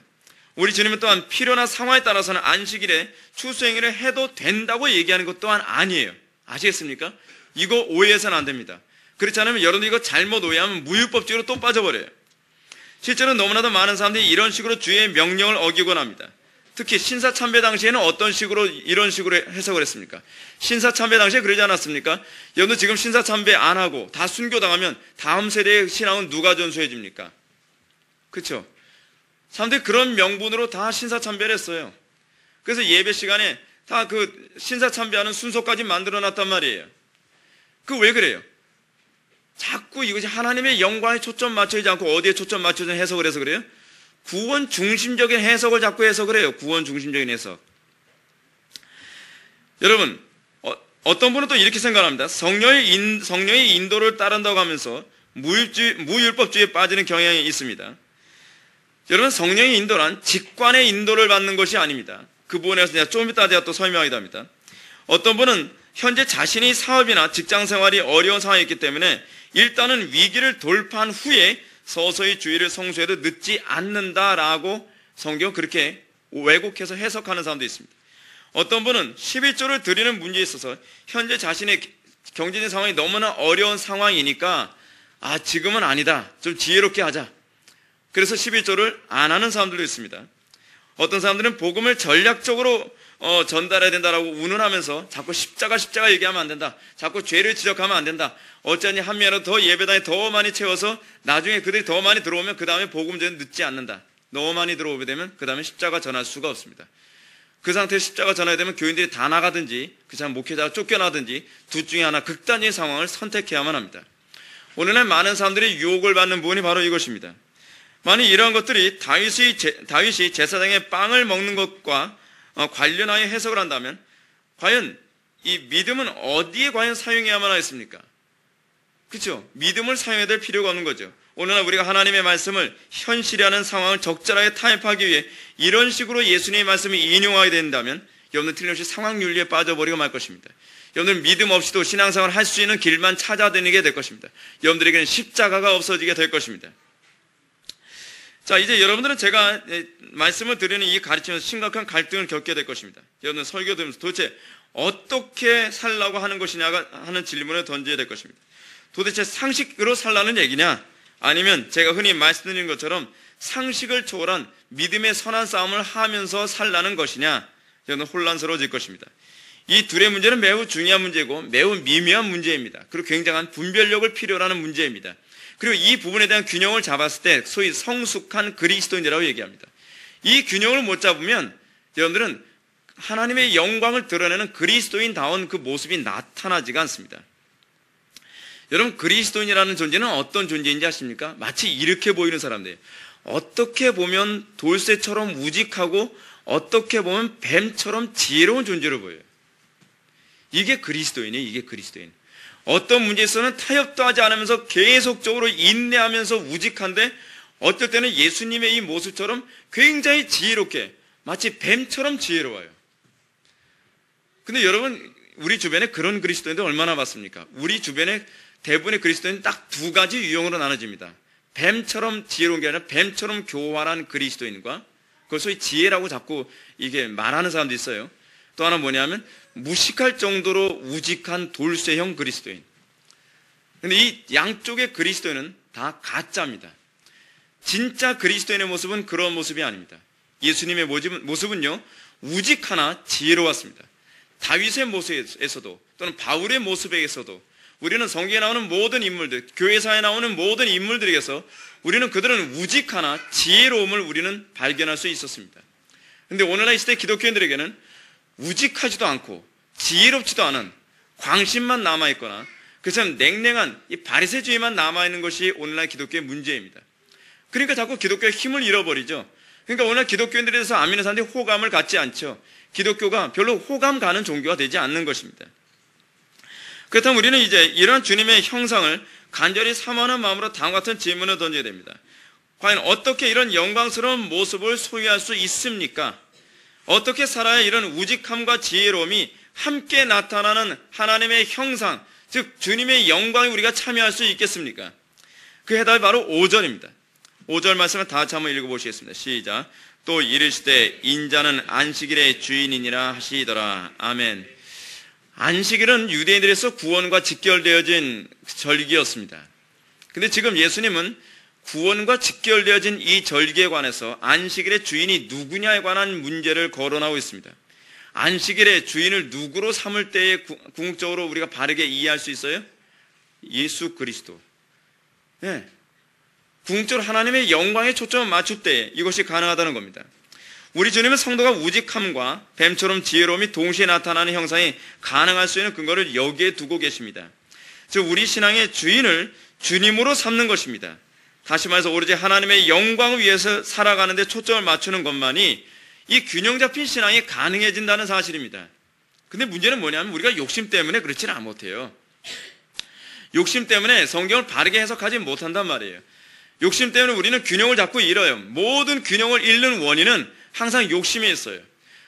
우리 주님은 또한 필요나 상황에 따라서는 안식일에 추수행위를 해도 된다고 얘기하는 것 또한 아니에요. 아시겠습니까? 이거 오해해서는 안 됩니다. 그렇지 않으면 여러분들 이거 잘못 오해하면 무율법적으로 또 빠져버려요. 실제로 너무나도 많은 사람들이 이런 식으로 주의 명령을 어기곤 합니다. 특히 신사참배 당시에는 어떤 식으로 이런 식으로 해석을 했습니까? 신사참배 당시에 그러지 않았습니까? 여러분 지금 신사참배 안 하고 다 순교당하면 다음 세대의 신앙은 누가 전수해집니까? 그렇죠? 사람들이 그런 명분으로 다 신사참배를 했어요. 그래서 예배 시간에 다 그 신사참배하는 순서까지 만들어놨단 말이에요. 그 왜 그래요? 자꾸 이것이 하나님의 영광에 초점 맞춰지지 않고 어디에 초점 맞춰서 해석을 해서 그래요? 구원 중심적인 해석을 자꾸 해석을 해요. 구원 중심적인 해석. 여러분, 어떤 분은 또 이렇게 생각합니다. 성령의 인도를 따른다고 하면서 무율법주의에 빠지는 경향이 있습니다. 여러분, 성령의 인도란 직관의 인도를 받는 것이 아닙니다. 그 부분에서 제가 좀 이따 제가 또 설명하기도 합니다. 어떤 분은 현재 자신의 사업이나 직장 생활이 어려운 상황이 있기 때문에 일단은 위기를 돌파한 후에 서서히 주의를 성수해도 늦지 않는다라고 성경 그렇게 왜곡해서 해석하는 사람도 있습니다. 어떤 분은 11조를 드리는 문제에 있어서 현재 자신의 경제적인 상황이 너무나 어려운 상황이니까 지금은 아니다. 좀 지혜롭게 하자. 그래서 11조를 안 하는 사람들도 있습니다. 어떤 사람들은 복음을 전략적으로 전달해야 된다라고 운운하면서 자꾸 십자가 얘기하면 안 된다. 자꾸 죄를 지적하면 안 된다. 어쩌니 한 명이라도 더 예배당에 더 많이 채워서 나중에 그들이 더 많이 들어오면 그 다음에 복음 전에 늦지 않는다. 너무 많이 들어오게 되면 그 다음에 십자가 전할 수가 없습니다. 그 상태에서 십자가 전하게 되면 교인들이 다 나가든지 그 사람 목회자가 쫓겨나든지 둘 중에 하나 극단의 상황을 선택해야만 합니다. 오늘날 많은 사람들이 유혹을 받는 부분이 바로 이것입니다. 만약 이러한 것들이 다윗이 제사장의 빵을 먹는 것과 관련하여 해석을 한다면 과연 이 믿음은 어디에 과연 사용해야만 하겠습니까? 그렇죠? 믿음을 사용해야 될 필요가 없는 거죠. 오늘날 우리가 하나님의 말씀을 현실이라는 상황을 적절하게 타협하기 위해 이런 식으로 예수님의 말씀을 인용하게 된다면 여러분들 틀림없이 상황윤리에 빠져버리고 말 것입니다. 여러분들 믿음 없이도 신앙생활을 할 수 있는 길만 찾아다니게 될 것입니다. 여러분들에게는 십자가가 없어지게 될 것입니다. 자, 이제 여러분들은 제가 말씀을 드리는 이 가르침에서 심각한 갈등을 겪게 될 것입니다. 여러분들 설교 들으면서 도대체 어떻게 살라고 하는 것이냐가 하는 질문을 던져야 될 것입니다. 도대체 상식으로 살라는 얘기냐? 아니면 제가 흔히 말씀드린 것처럼 상식을 초월한 믿음의 선한 싸움을 하면서 살라는 것이냐? 저는 혼란스러워질 것입니다. 이 둘의 문제는 매우 중요한 문제고 매우 미묘한 문제입니다. 그리고 굉장한 분별력을 필요로 하는 문제입니다. 그리고 이 부분에 대한 균형을 잡았을 때 소위 성숙한 그리스도인이라고 얘기합니다. 이 균형을 못 잡으면 여러분들은 하나님의 영광을 드러내는 그리스도인다운 그 모습이 나타나지가 않습니다. 여러분, 그리스도인이라는 존재는 어떤 존재인지 아십니까? 마치 이렇게 보이는 사람들이에요. 어떻게 보면 돌쇠처럼 우직하고 어떻게 보면 뱀처럼 지혜로운 존재로 보여요. 이게 그리스도인이에요. 이게 그리스도인. 어떤 문제에서는 타협도 하지 않으면서 계속적으로 인내하면서 우직한데 어떨 때는 예수님의 이 모습처럼 굉장히 지혜롭게 마치 뱀처럼 지혜로워요. 근데 여러분, 우리 주변에 그런 그리스도인들 얼마나 많습니까? 우리 주변에 대부분의 그리스도인은 딱 두 가지 유형으로 나눠집니다. 뱀처럼 지혜로운 게 아니라 뱀처럼 교활한 그리스도인과 그걸 소위 지혜라고 자꾸 이게 말하는 사람도 있어요. 또 하나 뭐냐면 무식할 정도로 우직한 돌쇠형 그리스도인. 근데 이 양쪽의 그리스도인은 다 가짜입니다. 진짜 그리스도인의 모습은 그런 모습이 아닙니다. 예수님의 모습은요, 우직하나 지혜로웠습니다. 다윗의 모습에서도 또는 바울의 모습에서도 우리는 성경에 나오는 모든 인물들, 교회사에 나오는 모든 인물들에게서 우리는 그들은 우직하나 지혜로움을 우리는 발견할 수 있었습니다. 그런데 오늘날 이 시대 기독교인들에게는 우직하지도 않고 지혜롭지도 않은 광신만 남아있거나 그래서 냉랭한 이 바리새주의만 남아있는 것이 오늘날 기독교의 문제입니다. 그러니까 자꾸 기독교의 힘을 잃어버리죠. 그러니까 오늘 기독교인들에 대해서 안 믿는 사람들이 호감을 갖지 않죠. 기독교가 별로 호감 가는 종교가 되지 않는 것입니다. 그렇다면 우리는 이제 이러한 주님의 형상을 간절히 사모하는 마음으로 다음과 같은 질문을 던져야 됩니다. 과연 어떻게 이런 영광스러운 모습을 소유할 수 있습니까? 어떻게 살아야 이런 우직함과 지혜로움이 함께 나타나는 하나님의 형상, 즉 주님의 영광에 우리가 참여할 수 있겠습니까? 그 해답이 바로 5절입니다. 5절 말씀을 다 같이 한번 읽어보시겠습니다. 시작. 또 이르시되 인자는 안식일의 주인이니라 하시더라. 아멘. 안식일은 유대인들에서 구원과 직결되어진 절기였습니다. 근데 지금 예수님은 구원과 직결되어진 이 절기에 관해서 안식일의 주인이 누구냐에 관한 문제를 거론하고 있습니다. 안식일의 주인을 누구로 삼을 때에 궁극적으로 우리가 바르게 이해할 수 있어요? 예수 그리스도. 네. 궁극적으로 하나님의 영광에 초점을 맞출 때 이것이 가능하다는 겁니다. 우리 주님은 성도가 우직함과 뱀처럼 지혜로움이 동시에 나타나는 형상이 가능할 수 있는 근거를 여기에 두고 계십니다. 즉 우리 신앙의 주인을 주님으로 삼는 것입니다. 다시 말해서 오로지 하나님의 영광을 위해서 살아가는 데 초점을 맞추는 것만이 이 균형 잡힌 신앙이 가능해진다는 사실입니다. 근데 문제는 뭐냐면 우리가 욕심 때문에 그렇지는 못해요. 욕심 때문에 성경을 바르게 해석하지 못한단 말이에요. 욕심 때문에 우리는 균형을 자꾸 잃어요. 모든 균형을 잃는 원인은 항상 욕심에 있어요.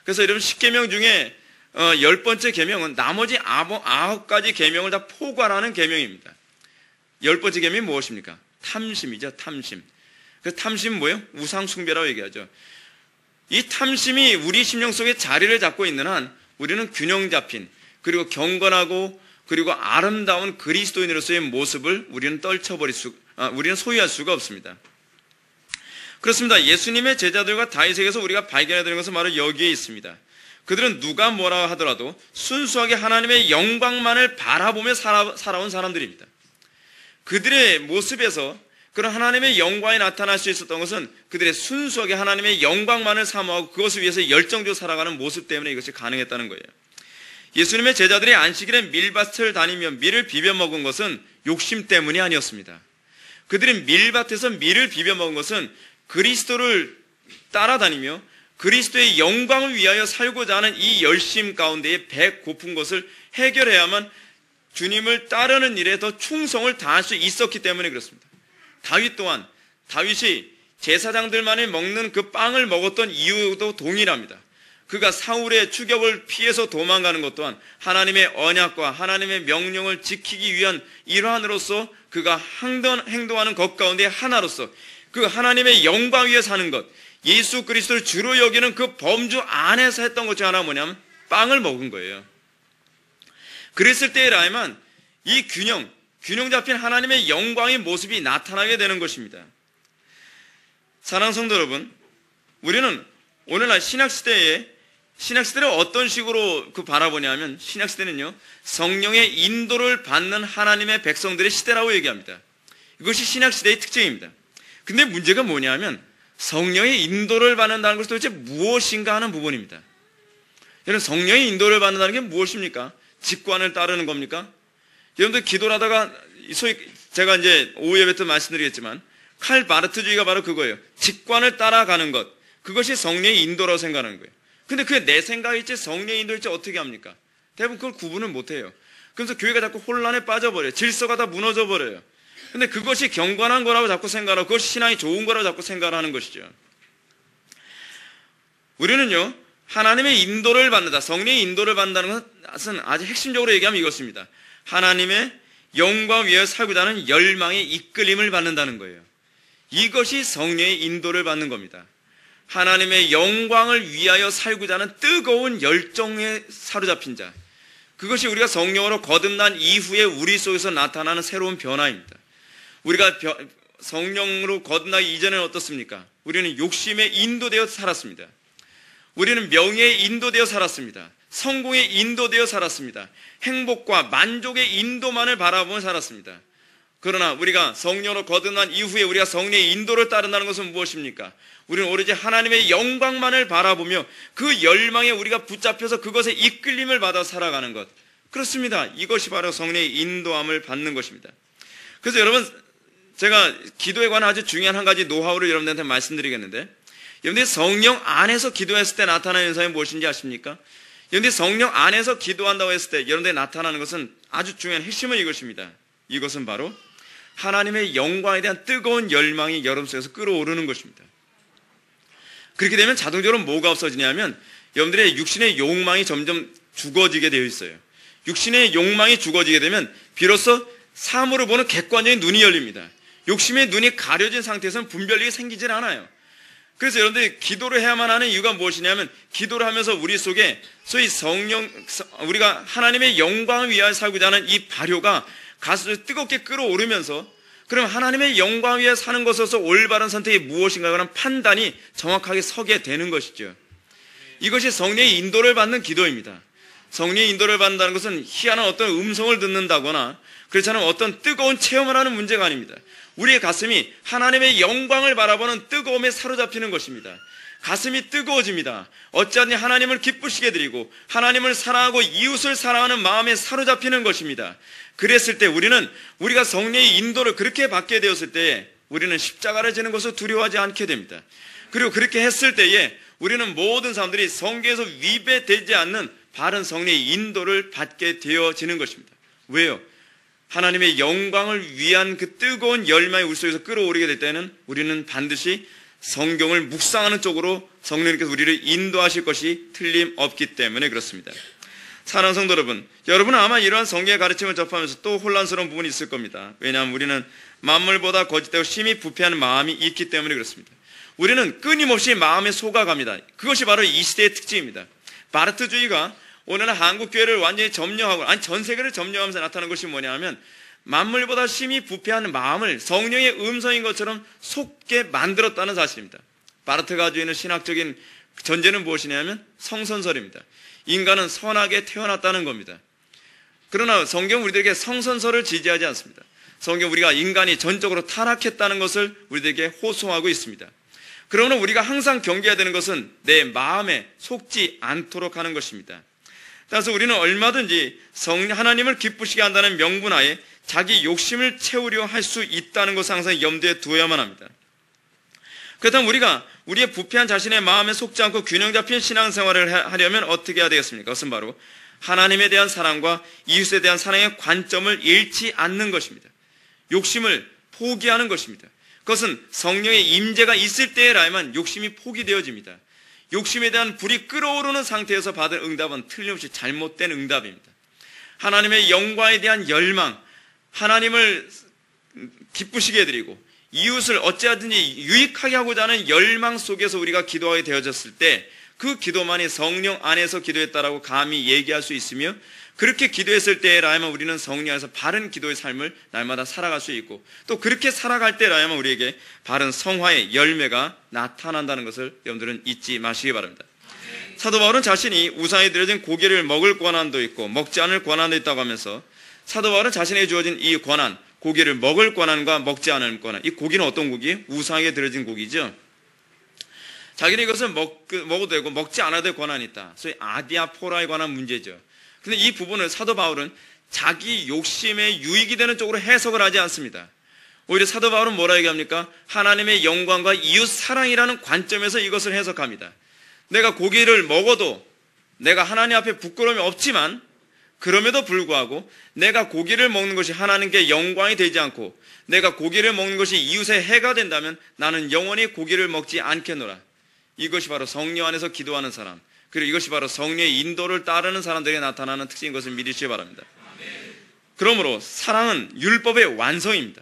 그래서 여러분 10계명 중에 10번째 계명은 나머지 9가지 계명을 다 포괄하는 계명입니다. 10번째 계명이 무엇입니까? 탐심이죠. 탐심. 그 탐심은 뭐예요? 우상 숭배라고 얘기하죠. 이 탐심이 우리 심령 속에 자리를 잡고 있는 한 우리는 균형 잡힌 그리고 경건하고 그리고 아름다운 그리스도인으로서의 모습을 우리는 우리는 소유할 수가 없습니다. 그렇습니다. 예수님의 제자들과 다윗에게서 우리가 발견해야 되는 것은 바로 여기에 있습니다. 그들은 누가 뭐라 하더라도 순수하게 하나님의 영광만을 바라보며 살아온 사람들입니다. 그들의 모습에서 그런 하나님의 영광이 나타날 수 있었던 것은 그들의 순수하게 하나님의 영광만을 사모하고 그것을 위해서 열정적으로 살아가는 모습 때문에 이것이 가능했다는 거예요. 예수님의 제자들이 안식일에 밀밭을 다니며 밀을 비벼 먹은 것은 욕심 때문이 아니었습니다. 그들이 밀밭에서 밀을 비벼 먹은 것은 그리스도를 따라다니며 그리스도의 영광을 위하여 살고자 하는 이 열심 가운데에 배고픈 것을 해결해야만 주님을 따르는 일에 더 충성을 다할 수 있었기 때문에 그렇습니다. 다윗 또한 다윗이 제사장들만이 먹는 그 빵을 먹었던 이유도 동일합니다. 그가 사울의 추격을 피해서 도망가는 것 또한 하나님의 언약과 하나님의 명령을 지키기 위한 일환으로서 그가 행동하는 것 가운데 하나로서 그 하나님의 영광 위에 사는 것, 예수 그리스도를 주로 여기는 그 범주 안에서 했던 것 중 하나가 뭐냐면 빵을 먹은 거예요. 그랬을 때라야만 이 균형 잡힌 하나님의 영광의 모습이 나타나게 되는 것입니다. 사랑하는 성도 여러분, 우리는 오늘날 신약시대를 어떤 식으로 바라보냐면, 신약시대는요, 성령의 인도를 받는 하나님의 백성들의 시대라고 얘기합니다. 이것이 신약시대의 특징입니다. 근데 문제가 뭐냐면, 성령의 인도를 받는다는 것은 도대체 무엇인가 하는 부분입니다. 여러분, 성령의 인도를 받는다는 게 무엇입니까? 직관을 따르는 겁니까? 여러분들 기도를 하다가, 소위, 제가 이제 오후 예배 때 말씀드리겠지만, 칼 바르트주의가 바로 그거예요. 직관을 따라가는 것. 그것이 성령의 인도라고 생각하는 거예요. 근데 그게 내 생각일지 성령의 인도일지 어떻게 합니까? 대부분 그걸 구분을 못해요. 그래서 교회가 자꾸 혼란에 빠져버려요. 질서가 다 무너져버려요. 근데 그것이 경건한 거라고 자꾸 생각하고 그것이 신앙이 좋은 거라고 자꾸 생각하는 것이죠. 우리는요, 하나님의 인도를 받는다, 성령의 인도를 받는다는 것은 아주 핵심적으로 얘기하면 이것입니다. 하나님의 영광 위에 살고자 하는 열망의 이끌림을 받는다는 거예요. 이것이 성령의 인도를 받는 겁니다. 하나님의 영광을 위하여 살고자 하는 뜨거운 열정에 사로잡힌 자, 그것이 우리가 성령으로 거듭난 이후에 우리 속에서 나타나는 새로운 변화입니다. 우리가 성령으로 거듭나기 이전에는 어떻습니까? 우리는 욕심에 인도되어 살았습니다. 우리는 명예에 인도되어 살았습니다. 성공에 인도되어 살았습니다. 행복과 만족의 인도만을 바라보며 살았습니다. 그러나 우리가 성령으로 거듭난 이후에 우리가 성령의 인도를 따른다는 것은 무엇입니까? 우리는 오로지 하나님의 영광만을 바라보며 그 열망에 우리가 붙잡혀서 그것에 이끌림을 받아 살아가는 것. 그렇습니다. 이것이 바로 성령의 인도함을 받는 것입니다. 그래서 여러분, 제가 기도에 관한 아주 중요한 한 가지 노하우를 여러분들한테 말씀드리겠는데, 여러분들이 성령 안에서 기도했을 때 나타나는 현상이 무엇인지 아십니까? 여러분들이 성령 안에서 기도한다고 했을 때 여러분들이 나타나는 것은 아주 중요한 핵심은 이것입니다. 이것은 바로 하나님의 영광에 대한 뜨거운 열망이 여러분 속에서 끓어오르는 것입니다. 그렇게 되면 자동적으로 뭐가 없어지냐면 여러분들의 육신의 욕망이 점점 죽어지게 되어 있어요. 육신의 욕망이 죽어지게 되면 비로소 사물을 보는 객관적인 눈이 열립니다. 욕심의 눈이 가려진 상태에서는 분별력이 생기질 않아요. 그래서 여러분들이 기도를 해야만 하는 이유가 무엇이냐면, 기도를 하면서 우리 속에 소위 우리가 하나님의 영광을 위하여 살고자 하는 이 발효가 가슴을 뜨겁게 끌어오르면서, 그럼 하나님의 영광 위에 사는 것에서 올바른 선택이 무엇인가 하는 판단이 정확하게 서게 되는 것이죠. 이것이 성령의 인도를 받는 기도입니다. 성령의 인도를 받는다는 것은 희한한 어떤 음성을 듣는다거나 그렇지 않으면 어떤 뜨거운 체험을 하는 문제가 아닙니다. 우리의 가슴이 하나님의 영광을 바라보는 뜨거움에 사로잡히는 것입니다. 가슴이 뜨거워집니다. 어찌하니 하나님을 기쁘시게 드리고 하나님을 사랑하고 이웃을 사랑하는 마음에 사로잡히는 것입니다. 그랬을 때 우리가 성령의 인도를 그렇게 받게 되었을 때 우리는 십자가를 지는 것을 두려워하지 않게 됩니다. 그리고 그렇게 했을 때에 우리는 모든 사람들이 성경에서 위배되지 않는 바른 성령의 인도를 받게 되어지는 것입니다. 왜요? 하나님의 영광을 위한 그 뜨거운 열망이 우리 속에서 끌어오르게 될 때는 우리는 반드시 성경을 묵상하는 쪽으로 성령님께서 우리를 인도하실 것이 틀림없기 때문에 그렇습니다. 사랑하는 성도 여러분, 여러분은 아마 이러한 성경의 가르침을 접하면서 또 혼란스러운 부분이 있을 겁니다. 왜냐하면 우리는 만물보다 거짓되고 심히 부패하는 마음이 있기 때문에 그렇습니다. 우리는 끊임없이 마음에 속아갑니다. 그것이 바로 이 시대의 특징입니다. 바르트주의가 오늘날 한국교회를 완전히 점령하고, 전 세계를 점령하면서 나타나는 것이 뭐냐면, 만물보다 심히 부패한 마음을 성령의 음성인 것처럼 속게 만들었다는 사실입니다. 바르트가 가지고 있는 신학적인 전제는 무엇이냐면 성선설입니다. 인간은 선하게 태어났다는 겁니다. 그러나 성경은 우리들에게 성선설을 지지하지 않습니다. 성경은 우리가 인간이 전적으로 타락했다는 것을 우리들에게 호소하고 있습니다. 그러나 우리가 항상 경계해야 되는 것은 내 마음에 속지 않도록 하는 것입니다. 따라서 우리는 얼마든지 하나님을 기쁘시게 한다는 명분하에 자기 욕심을 채우려 할 수 있다는 것을 항상 염두에 두어야만 합니다. 그렇다면 우리가 우리의 부패한 자신의 마음에 속지 않고 균형 잡힌 신앙생활을 하려면 어떻게 해야 되겠습니까? 그것은 바로 하나님에 대한 사랑과 이웃에 대한 사랑의 관점을 잃지 않는 것입니다. 욕심을 포기하는 것입니다. 그것은 성령의 임재가 있을 때라야만 욕심이 포기되어집니다. 욕심에 대한 불이 끓어오르는 상태에서 받은 응답은 틀림없이 잘못된 응답입니다. 하나님의 영광에 대한 열망, 하나님을 기쁘시게 해드리고 이웃을 어찌하든지 유익하게 하고자 하는 열망 속에서 우리가 기도하게 되어졌을 때 그 기도만이 성령 안에서 기도했다라고 감히 얘기할 수 있으며, 그렇게 기도했을 때라야만 우리는 성령 안에서 바른 기도의 삶을 날마다 살아갈 수 있고, 또 그렇게 살아갈 때라야만 우리에게 바른 성화의 열매가 나타난다는 것을 여러분들은 잊지 마시기 바랍니다. 사도 바울은 자신이 우상에 드려진 고기를 먹을 권한도 있고 먹지 않을 권한도 있다고 하면서, 사도 바울은 자신에게 주어진 이 권한, 고기를 먹을 권한과 먹지 않을 권한, 이 고기는 어떤 고기? 우상에 드려진 고기죠. 자기는 이것을 먹어도 되고 먹지 않아도 될 권한이 있다. 소위 아디아포라에 관한 문제죠. 근데 이 부분을 사도 바울은 자기 욕심에 유익이 되는 쪽으로 해석을 하지 않습니다. 오히려 사도 바울은 뭐라 얘기합니까? 하나님의 영광과 이웃 사랑이라는 관점에서 이것을 해석합니다. 내가 고기를 먹어도 내가 하나님 앞에 부끄러움이 없지만, 그럼에도 불구하고 내가 고기를 먹는 것이 하나님께 영광이 되지 않고 내가 고기를 먹는 것이 이웃에 해가 된다면 나는 영원히 고기를 먹지 않겠노라. 이것이 바로 성령 안에서 기도하는 사람, 그리고 이것이 바로 성령의 인도를 따르는 사람들에게 나타나는 특징인 것을 믿으시기 바랍니다. 그러므로 사랑은 율법의 완성입니다.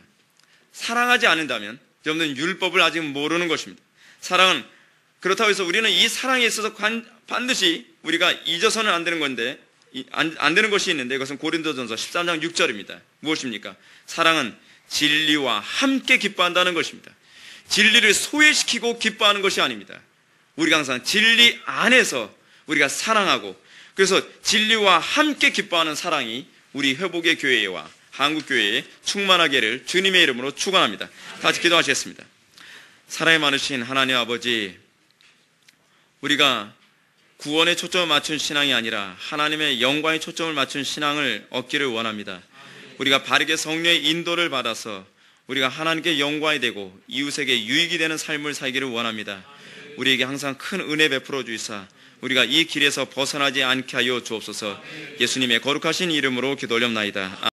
사랑하지 않는다면 여러분들은 율법을 아직 모르는 것입니다. 사랑은, 그렇다고 해서 우리는 이 사랑에 있어서 반드시 우리가 잊어서는 안 되는 건데, 안 되는 것이 있는데, 이것은 고린도전서 13장 6절입니다. 무엇입니까? 사랑은 진리와 함께 기뻐한다는 것입니다. 진리를 소외시키고 기뻐하는 것이 아닙니다. 우리가 항상 진리 안에서 우리가 사랑하고, 그래서 진리와 함께 기뻐하는 사랑이 우리 회복의 교회와 한국교회에 충만하기를 주님의 이름으로 축원합니다. 다시 기도하시겠습니다. 사랑이 많으신 하나님 아버지, 우리가 구원에 초점을 맞춘 신앙이 아니라 하나님의 영광에 초점을 맞춘 신앙을 얻기를 원합니다. 우리가 바르게 성령의 인도를 받아서 우리가 하나님께 영광이 되고 이웃에게 유익이 되는 삶을 살기를 원합니다. 우리에게 항상 큰 은혜 베풀어 주시사 우리가 이 길에서 벗어나지 않게 하여 주옵소서. 예수님의 거룩하신 이름으로 기도 올렵나이다.